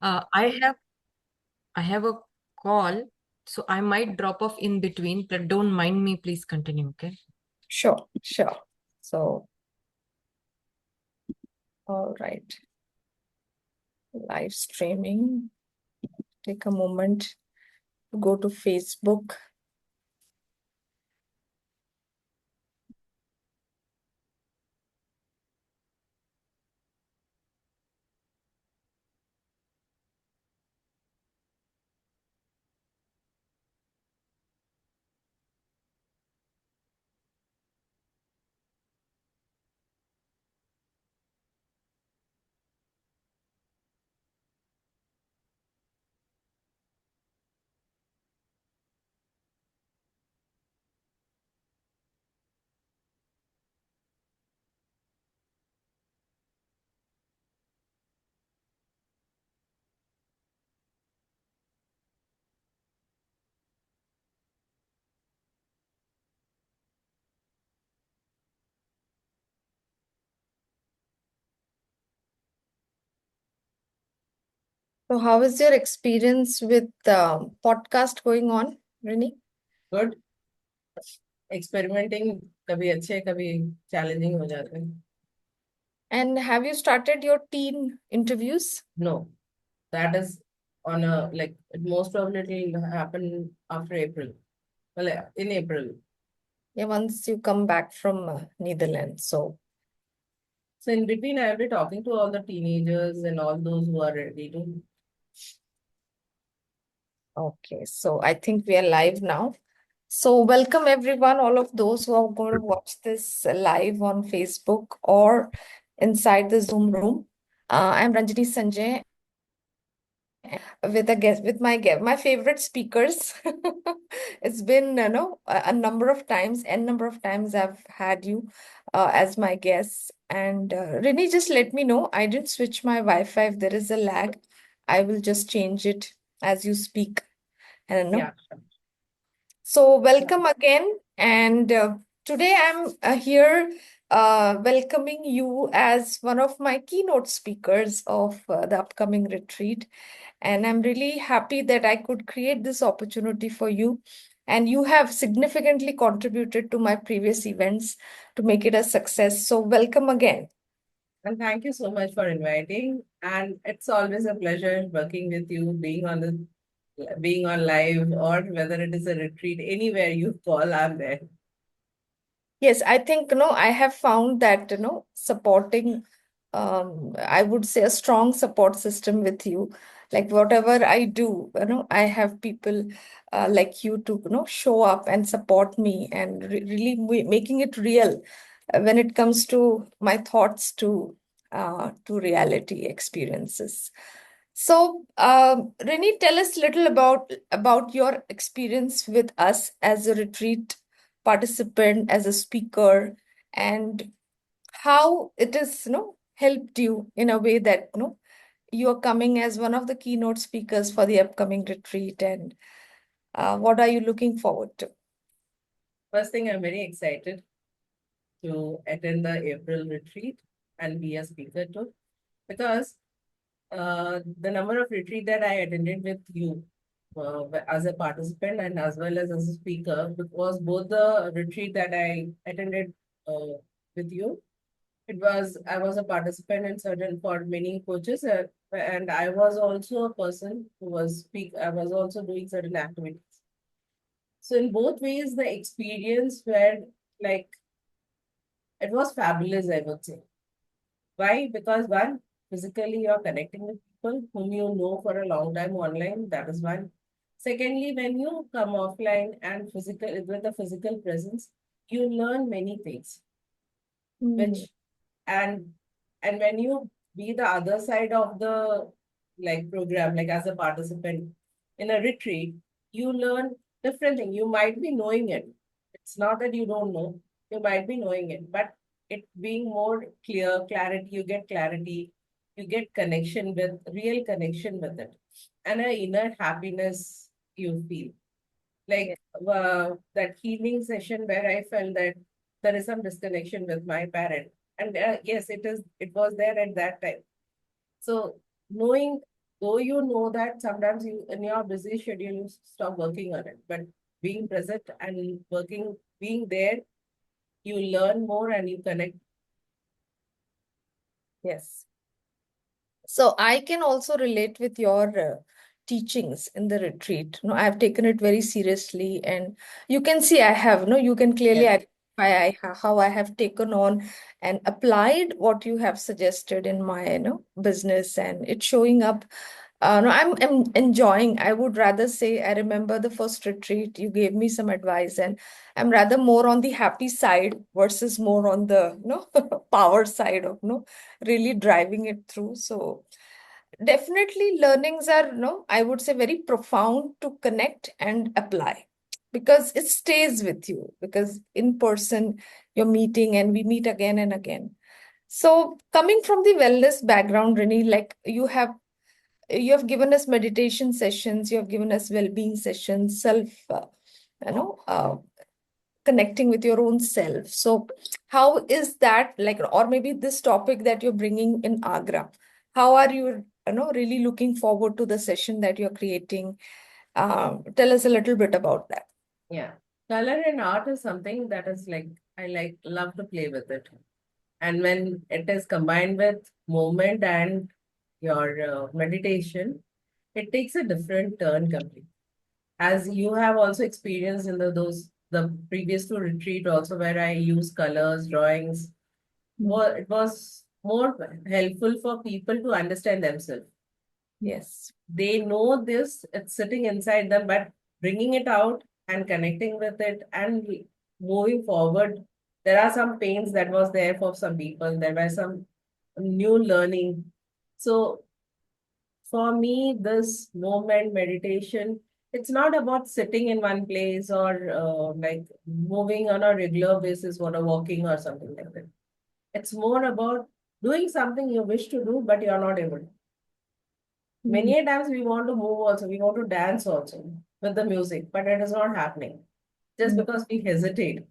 I have a call, so I might drop off in between, but don't mind me. Please continue, okay? Sure, sure. So, all right. Live streaming. Take a moment to go to Facebook. So, how is your experience with podcast going on, Rini? Good experimenting कभी अच्छे कभी challenging हो जाते हैं. And have you started your teen interviews? No, that is on a like most probably it will happen after April. Well, in April. Yeah, once you come back from Netherlands. So in between, I will be talking to all the teenagers and all those who are ready to. Okay, so I think we are live now. So, welcome everyone, all of those who are going to watch this live on Facebook or inside the Zoom room. I'm Ranjini Sanjay with a guest, with my favorite speakers. It's been, a number of times, n number of times I've had you as my guest. And Rini, just let me know. I didn't switch my Wi-Fi. If there is a lag, I will just change it as you speak. I don't know. Yeah. So, welcome again. And today I'm here welcoming you as one of my keynote speakers of the upcoming retreat. And I'm really happy that I could create this opportunity for you. And you have significantly contributed to my previous events to make it a success. So, welcome again. And thank you so much for inviting. And it's always a pleasure working with you, being on live or whether it is a retreat, anywhere you call, I'm there. Yes, I think, I have found that, supporting, I would say a strong support system with you. Like whatever I do, I have people like you to, show up and support me and really making it real when it comes to my thoughts to reality experiences. So, Rini, tell us little about your experience with us as a retreat participant, as a speaker, and how it is, helped you in a way that, you are coming as one of the keynote speakers for the upcoming retreat, and what are you looking forward to? First thing, I'm very excited to attend the April retreat and be a speaker too, because the number of retreat that I attended with you as a participant and as well as a speaker, because both the retreat that I attended with you, I was a participant in certain for many coaches, and I was also a person who was I was also doing certain activities. So in both ways, the experience were like it was fabulous, I would say. Why? Because one, physically you're connecting with people whom you know for a long time online. That is one. Secondly, when you come offline and physical with a physical presence, you learn many things, Mm. which and and when you be the other side of the like program, like as a participant in a retreat, you learn different thing. You might be knowing it. It's not that you don't know. You might be knowing it, but it being more clarity, you get connection with real connection with it, and an inner happiness you feel. Yeah. Like that healing session where I felt that there is some disconnection with my parent, and yes, it was there at that time. So knowing though you know that sometimes you in your busy schedule you stop working on it, but being present and working, being there, you learn more and you connect. Yes. So I can also relate with your teachings in the retreat. No, I've taken it very seriously, and you can see I have. No, you can clearly Yeah. identify how I have taken on and applied what you have suggested in my business, and it's showing up. No, I'm enjoying. I would rather say I remember the first retreat you gave me some advice, and I'm rather more on the happy side versus more on the power side of really driving it through. So definitely learnings are, I would say very profound to connect and apply because it stays with you because in person you're meeting and we meet again and again. So coming from the wellness background, Rini, like you have given us meditation sessions, you have given us well-being sessions, self, you know, uh, connecting with your own self. So, how is that like, or maybe this topic that you're bringing in Agra? How are you, really looking forward to the session that you're creating? Tell us a little bit about that. Yeah. Color and art is something that is like, I like, love to play with it. And when it is combined with movement and your meditation, it takes a different turn completely. As you have also experienced in the previous two retreat also where I use colors, drawings, Mm. it was more helpful for people to understand themselves. Yes. They know this, it's sitting inside them, but bringing it out and connecting with it and moving forward. There are some pains that was there for some people. There were some new learning. So for me, this moment meditation, it's not about sitting in one place or like moving on a regular basis or a walking or something like that. It's more about doing something you wish to do, but you're not able to. Mm. Many a times we want to move also, we want to dance also with the music, but it is not happening just Mm. because we hesitate.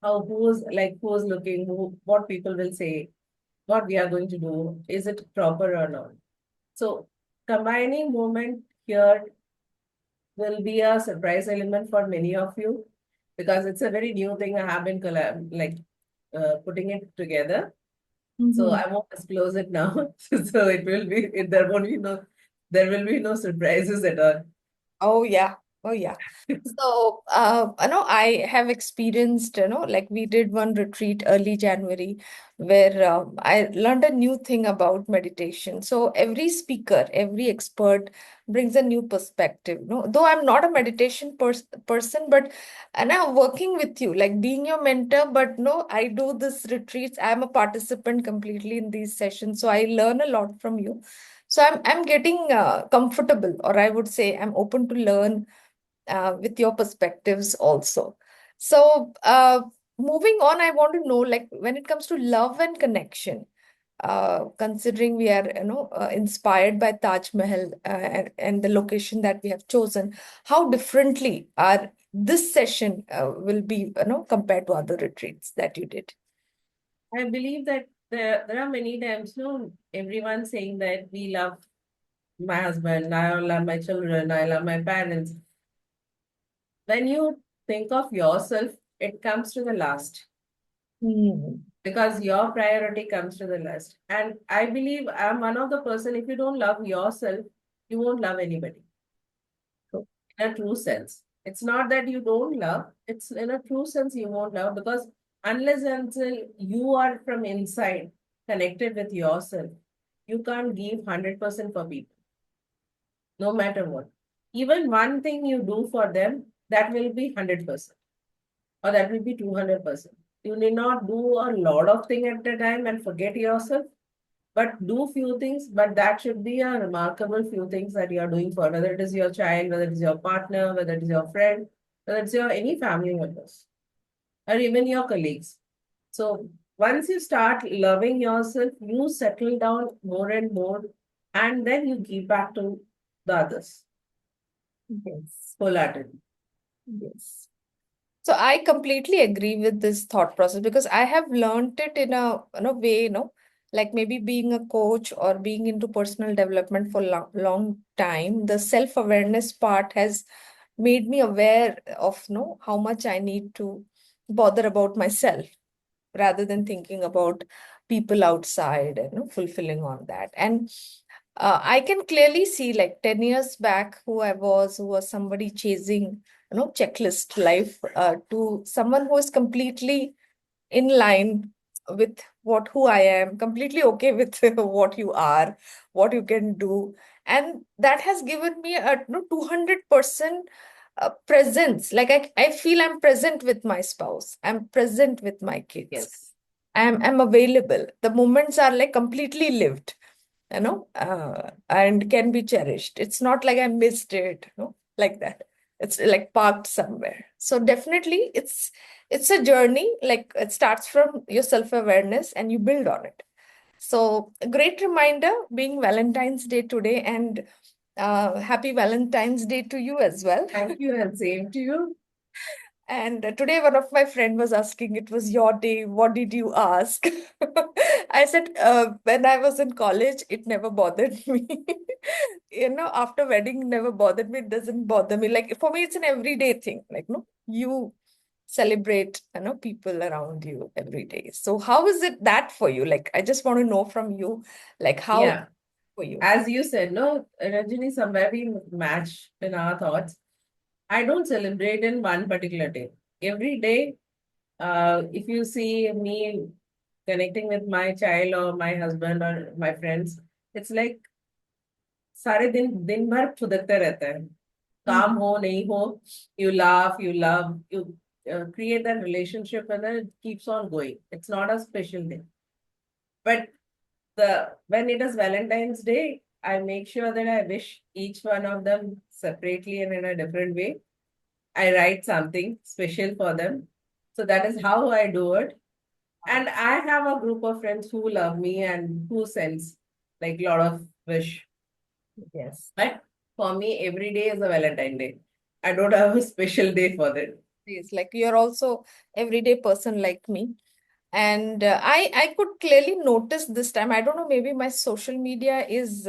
How who's looking, what people will say, what we are going to do, is it proper or not? So combining movement here will be a surprise element for many of you because it's a very new thing I have been putting it together. So Mhm. I won't disclose it now. So there will be no surprises at all. Oh yeah. Oh yeah. So, I have experienced, like we did one retreat early January where I learned a new thing about meditation. So every speaker, every expert brings a new perspective. No, though I'm not a meditation person, but and I'm working with you, like being your mentor. But no, I do this retreats. I'm a participant completely in these sessions, so I learn a lot from you. So I'm getting comfortable, or I would say I'm open to learn with your perspectives also. So, moving on, I want to know, like, when it comes to love and connection, considering we are, inspired by Taj Mahal and the location that we have chosen, how differently are this session will be, compared to other retreats that you did? I believe that there are many times, no, everyone saying that we love my husband, I love my children, I love my parents. When you think of yourself, it comes to the last Hmm. because your priority comes to the last. And I believe I'm one of the person, if you don't love yourself, you won't love anybody in a true sense. It's not that you don't love, it's in a true sense you won't love because unless and until you are from inside connected with yourself, you can't give 100% for people, no matter what. Even one thing you do for them, that will be 100% or that will be 200%. You need not do a lot of things at a time and forget yourself, but do few things, but that should be a remarkable few things that you are doing for whether it is your child, whether it is your partner, whether it is your friend, whether it's your any family members, or even your colleagues. So once you start loving yourself, you settle down more and more, and then you give back to the others Yes. wholeheartedly. Yes. So I completely agree with this thought process because I have learned it in a way, like maybe being a coach or being into personal development for long time, the self-awareness part has made me aware of how much I need to bother about myself rather than thinking about people outside and fulfilling on that. And I can clearly see like 10 years back who was somebody chasing, checklist life, to someone who is completely in line with what who I am, completely okay with what you are, what you can do. And that has given me a 200% presence. Like I feel I'm present with my spouse, I'm present with my kids. Yes. I'm available. The moments are like completely lived, and can be cherished. It's not like I missed it, like that. It's like parked somewhere. So definitely it's a journey. Like it starts from your self-awareness and you build on it. So a great reminder being Valentine's Day today, and happy Valentine's Day to you as well. Thank you, and same to you. And today, one of my friend was asking, it was your day. What did you ask? I said, when I was in college, it never bothered me. After wedding, never bothered me. It doesn't bother me. Like for me, it's an everyday thing. Like, no, you celebrate, people around you every day. So how is it that for you? Like, I just want to know from you, like how Yeah. for you? As you said, no, Ranjini, somewhere we match in our thoughts. I don't celebrate in one particular day. Every day, if you see me connecting with my child or my husband or my friends, it's like सारे दिन भर फुदकते रहते हैं. काम हो नहीं हो, you laugh, you love, you create that relationship, and then it keeps on going. It's not a special day. But when it is Valentine's Day, I make sure that I wish each one of them separately and in a different way. I write something special for them. So that is how I do it. And I have a group of friends who love me and who sends like a lot of wish. Yes. But for me, every day is a Valentine Day. I don't have a special day for that. Yes, like you're also everyday person like me. And I could clearly notice this time. I don't know, maybe my social media is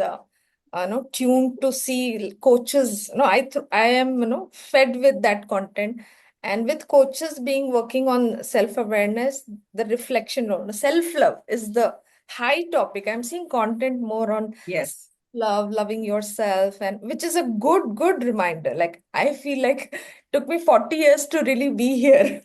tuned to see coaches. No, I am fed with that content, and with coaches being working on self-awareness, the reflection on self-love is the high topic. I'm seeing content more on Yes. love, loving yourself, and which is a good reminder. Like I feel like took me 40 years to really be here.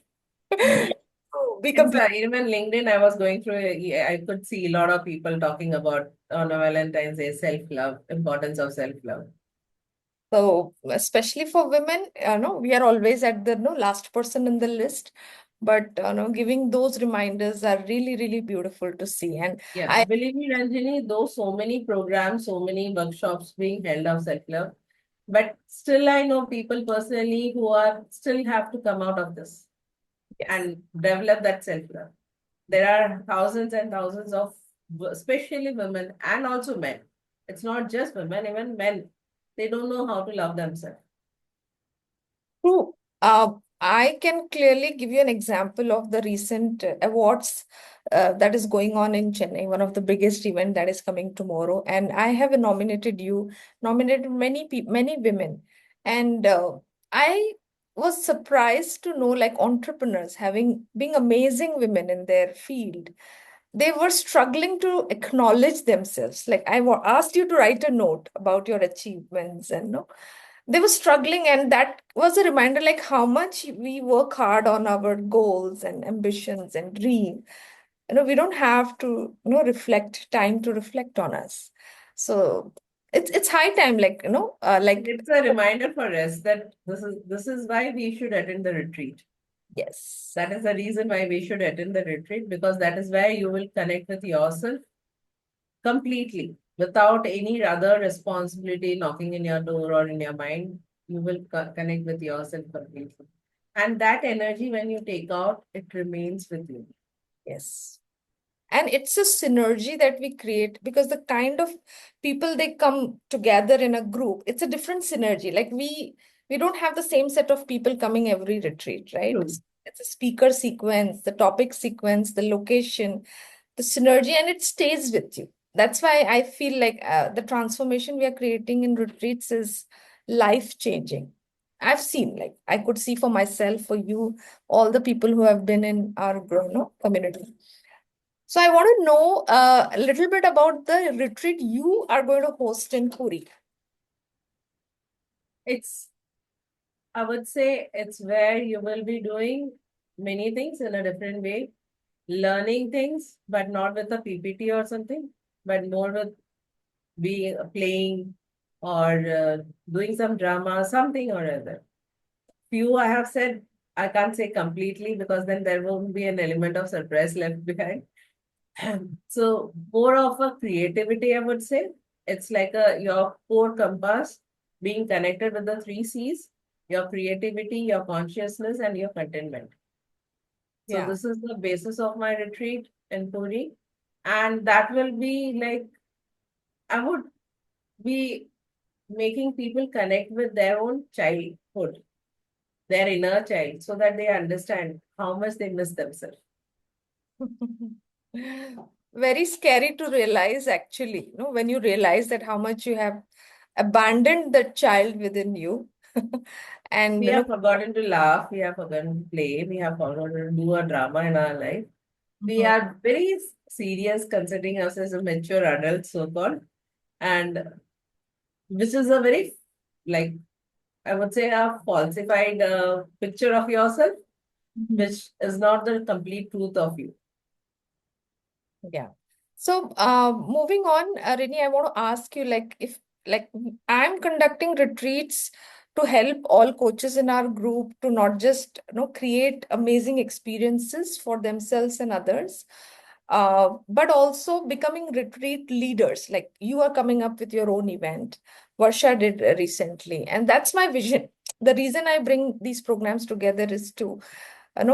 Be It's complete. even LinkedIn, I was going through, I could see a lot of people talking about on a Valentine's Day self-love, importance of self-love. So, especially for women, we are always at the last person in the list. But giving those reminders are really beautiful to see. And Yeah, I believe me, Ranjini, though so many programs, so many workshops being held of self-love, but still I know people personally who are still have to come out of this yes, and develop that self-love. There are thousands and thousands of, especially women and also men. It's not just women, even men. They don't know how to love themselves. true. I can clearly give you an example of the recent awards that is going on in Chennai, one of the biggest event that is coming tomorrow. And I have nominated many women. And I was surprised to know like entrepreneurs being amazing women in their field. They were struggling to acknowledge themselves. Like asked you to write a note about your achievements, and no, they were struggling, and that was a reminder like how much we work hard on our goals and ambitions and dream. We don't have to reflect time to reflect on us. So it's high time, like like It's a reminder for us that this is why we should attend the retreat. yes, That is the reason why we should attend the retreat, because that is where you will connect with yourself completely without any other responsibility knocking in your door or in your mind. You will connect with yourself completely. And that energy, when you take out, it remains with you. yes. And it's a synergy that we create because the kind of people they come together in a group, it's a different synergy. Like we don't have the same set of people coming every retreat, right? True. It's a speaker sequence, the topic sequence, the location. the synergy, and it stays with you. That's why I feel like the transformation we are creating in retreats is life changing. I've seen, like, I could see for myself, for you, all the people who have been in our community. So I want to know a little bit about the retreat you are going to host in Puri. It's, I would say, it's where you will be doing many things in a different way, learning things, but not with a PPT or something, but more with being playing or doing some drama, something or other. Few I have said, I can't say completely because then there won't be an element of surprise left behind. So more of a creativity, I would say. It's like a your core compass being connected with the three C's, your creativity, your consciousness, and your contentment. So Yeah. this is the basis of my retreat in Puri. And that will be like, I would be making people connect with their own childhood, their inner child, so that they understand how much they miss themselves. Very scary to realize, actually, when you realize that how much you have abandoned the child within you. And We have forgotten to laugh, we have forgotten to play, we have forgotten to do a drama in our life. We Mhm. are very serious considering ourselves as a mature adult, so called, and which is a very, like, I would say, a falsified picture of yourself, Mhm. which is not the complete truth of you. Yeah. So, moving on, Rini, I want to ask you, like, if like I'm conducting retreats to help all coaches in our group to not just create amazing experiences for themselves and others, but also becoming retreat leaders. Like you are coming up with your own event. Varsha did recently, and that's my vision. The reason I bring these programs together is to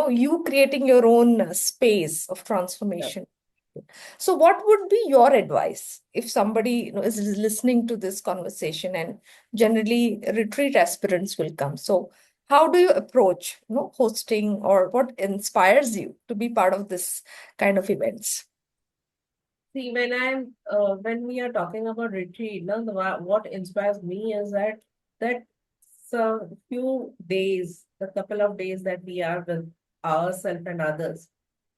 you creating your own space of Yeah. transformation. So what would be your advice if somebody is listening to this conversation, and generally retreat aspirants will come? So how do you approach hosting, or what inspires you to be part of this kind of events? See, when we are talking about retreat, now what inspires me is that so few days, the couple of days that we are with ourselves and others,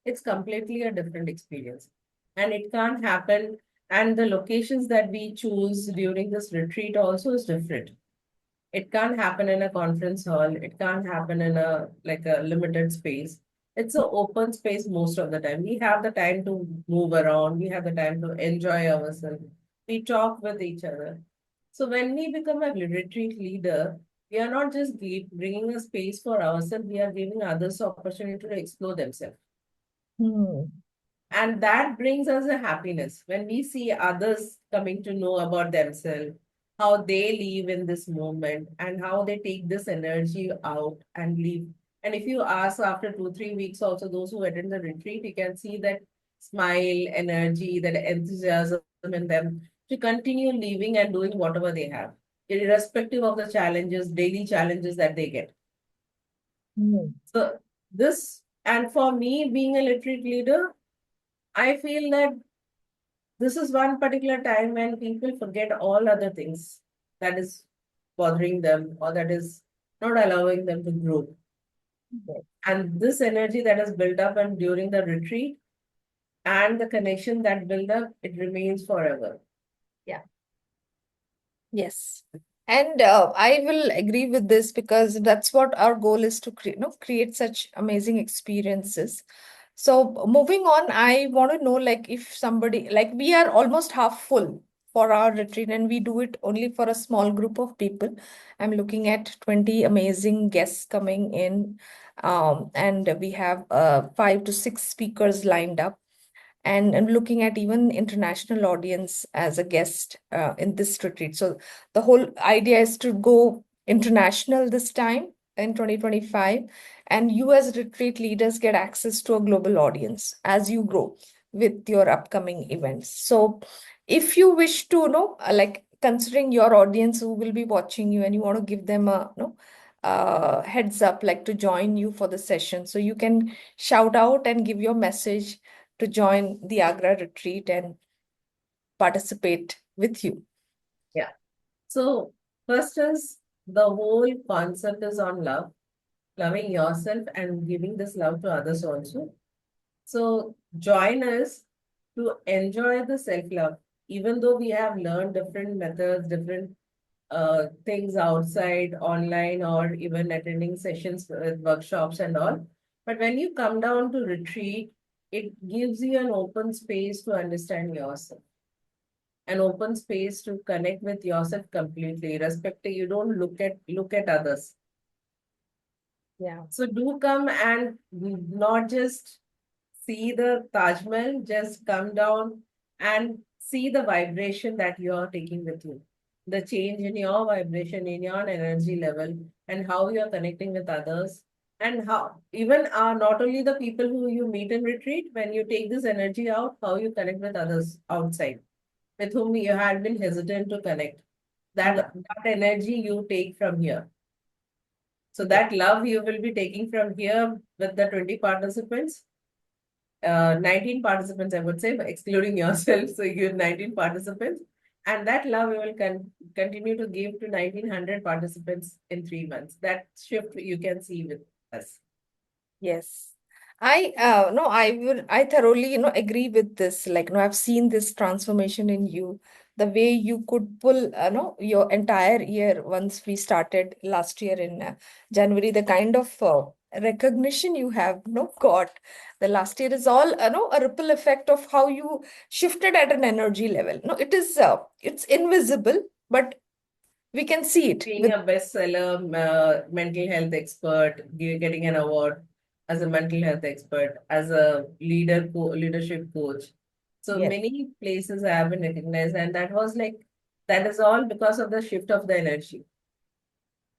it's completely a different experience, and it can't happen. And the locations that we choose during this retreat also is different. It can't happen in a conference hall. It can't happen in a like a limited space. It's an open space most of the time. We have the time to move around. We have the time to enjoy ourselves. We talk with each other. So when we become a retreat leader, we are not just bringing a space for ourselves. We are giving others opportunity to explore themselves. Hmm. And that brings us a happiness when we see others coming to know about themselves, how they live in this moment, and how they take this energy out and leave. And if you ask after 2, 3 weeks, also those who attend the retreat, you can see that smile, energy, that enthusiasm in them to continue living and doing whatever they have, irrespective of the challenges, daily challenges that they get. Hmm. So, this, and for me, being a retreat leader, I feel that this is one particular time when people forget all other things that is bothering them or that is not allowing them to grow. And this energy that is built up and during the retreat and the connection that build up, it remains forever. Yeah. Yes. And I will agree with this because that's what our goal is, to create such amazing experiences. So moving on, I want to know, like, if somebody, like, we are almost half full for our retreat and we do it only for a small group of people. I'm looking at 20 amazing guests coming in, and we have 5 to 6 speakers lined up, and looking at even international audience as a guest in this retreat. So the whole idea is to go international this time in 2025, and you as retreat leaders get access to a global audience as you grow with your upcoming events. So if you wish to know, like, considering your audience who will be watching you, and you want to give them a heads up, like, to join you for the session, so you can shout out and give your message to join the Agra retreat and participate with you? Yeah. So first is the whole concept is on love, loving yourself and giving this love to others also. So join us to enjoy the self-love. Even though we have learned different methods, different things outside, online, or even attending sessions with workshops and all. But when you come down to retreat, it gives you an open space to understand yourself, an open space to connect with yourself completely, respecting you don't look at others. Yeah. So do come and not just see the Taj Mahal, just come down and see the vibration that you are taking with you, the change in your vibration, in your energy level, and how you are connecting with others. And how even not only the people who you meet in retreat, when you take this energy out, how you connect with others outside, with whom you had been hesitant to connect. That Yeah. that energy you take from here. So Yeah. that love you will be taking from here with the 20 participants, 19 participants, I would say, excluding yourself. So you have 19 participants. And that love you will continue to give to 1900 participants in 3 months. That shift you can see with us. Yes. I thoroughly, agree with this. Like, I've seen this transformation in you, the way you could pull, your entire year once we started last year in January, the kind of recognition you have, got. The last year is all, a ripple effect of how you shifted at an energy level. No, it's invisible, but we can see it Being with, a bestseller mental health expert, getting an award as a mental health expert, as a leadership coach. So yes. many places I have been recognized, and that is all because of the shift of the energy.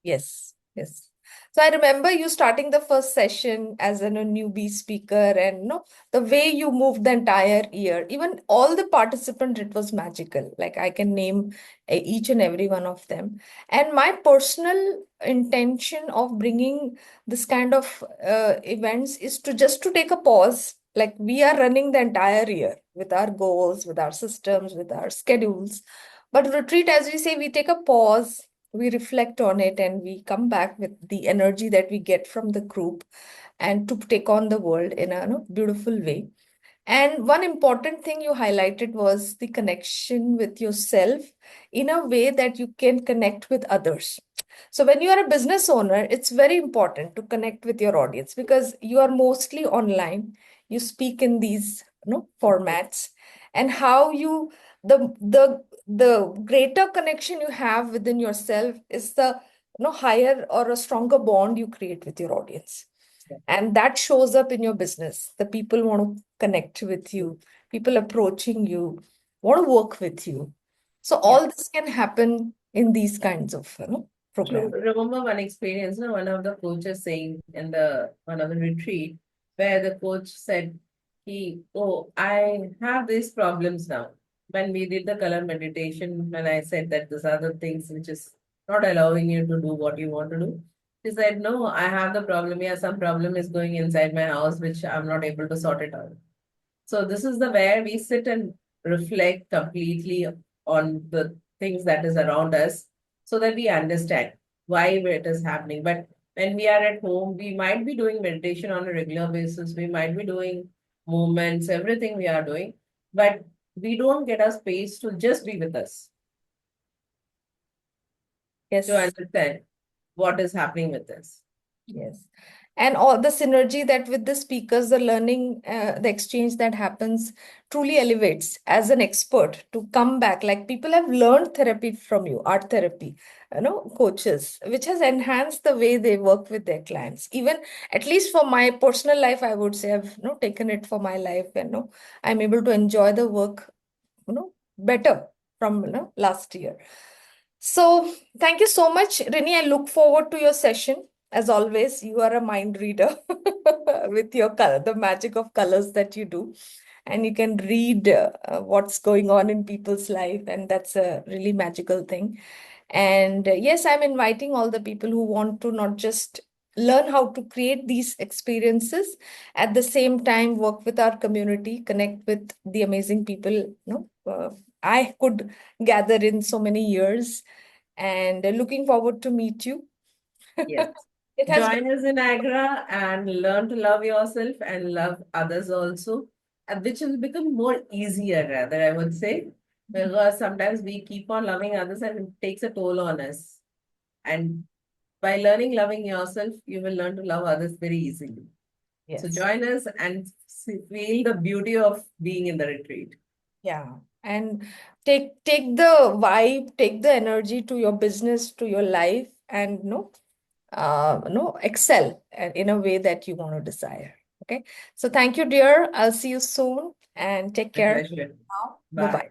Yes, yes. So I remember you starting the first session as a newbie speaker, and the way you moved the entire year, even all the participants, it was magical. Like I can name each and every one of them. And my personal intention of bringing this kind of events is to just to take a pause. Like we are running the entire year with our goals, with our systems, with our schedules. But retreat, as we say, we take a pause, we reflect on it, and we come back with the energy that we get from the group and to take on the world in a beautiful way. And one important thing you highlighted was the connection with yourself in a way that you can connect with others. So when you are a business owner, it's very important to connect with your audience because you are mostly online. You speak in these, formats, and how you the greater connection you have within yourself is the higher or a stronger bond you create with your audience, and that shows up in your business. The people want to connect with you, people approaching you, want to work with you. So Yeah. all this can happen in these kinds of True. programs. Remember one experience, no, one of the coaches saying in the one of the retreat where the coach said, oh, I have these problems now. When we did the color meditation, when I said that these are the things which is not allowing you to do what you want to do, he said, no, I have the problem. Yeah, some problem is going inside my house, which I'm not able to sort it out. So this is the where we sit and reflect completely on the things that is around us so that we understand why it is happening. But when we are at home, we might be doing meditation on a regular basis. We might be doing movements, everything we are doing, but we don't get a space to just be with us to Yes. understand what is happening with us. Yes. And all the synergy that with the speakers, the learning, the exchange that happens truly elevates as an expert to come back. Like people have learned therapy from you, art therapy, coaches, which has enhanced the way they work with their clients. Even at least for my personal life, I would say I've taken it for my life, and I'm able to enjoy the work, better from last year. So thank you so much, Rini. I look forward to your session. As always, you are a mind reader with your color, the magic of colors that you do. And you can read what's going on in people's life. And that's a really magical thing. And yes, I'm inviting all the people who want to not just learn how to create these experiences, at the same time work with our community, connect with the amazing people, I could gather in so many years, and looking forward to meet you. Yes. It has been, Join us in Agra and learn to love yourself and love others also, and which will become more easier, rather, I would say, because sometimes we keep on loving others and it takes a toll on us. And by learning loving yourself, you will learn to love others very easily. So yes, join us and feel the beauty of being in the retreat. yeah. And take the vibe, take the energy to your business, to your life, and excel in a way that you want to desire. Okay. So thank you, dear. I'll see you soon, and take My care pleasure. now. Bye bye. Bye.